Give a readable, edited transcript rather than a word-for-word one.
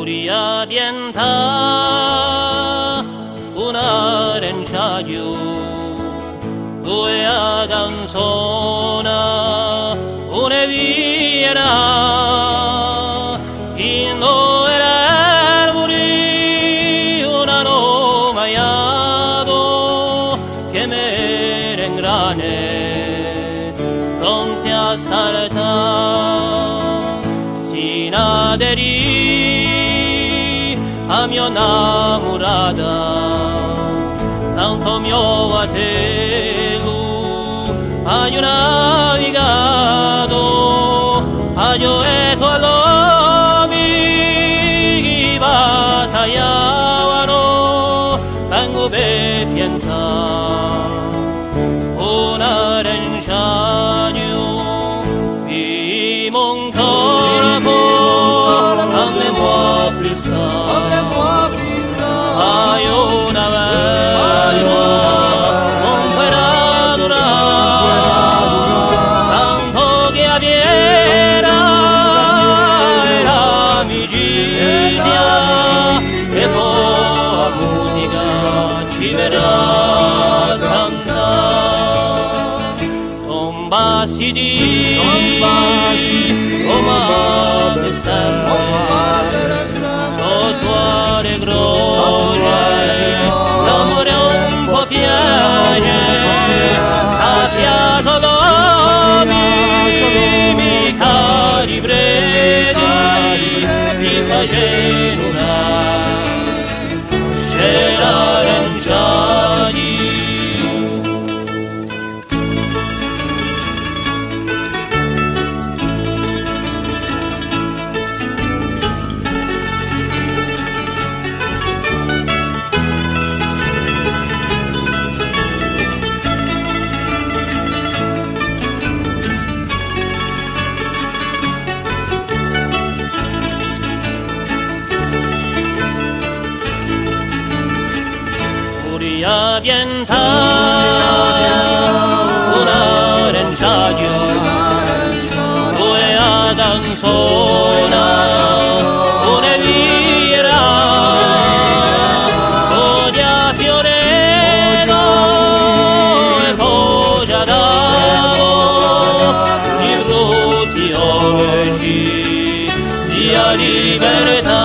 furia pianta una renciaio due a canzona una viera in due arbori una nomaiato che merengrane pronti a saltare si aderì a mia innamorata tanto mio a te hai navigato io e tu all'uomi battagliavano vengo per piantare una renciaio di mon corpo alle può friscare hai una verma non farà durare tanto che avviera e l'amicizia e poi la musica ci verrà a cantare non basti di come per sempre sotto le croce l'amore un po' piace sapiato l'uomi cari preti ti facendo una scena renciati furia pianta una renciaio due a canzona una vira odia fiorello e poi già davo i brutti oggi di libertà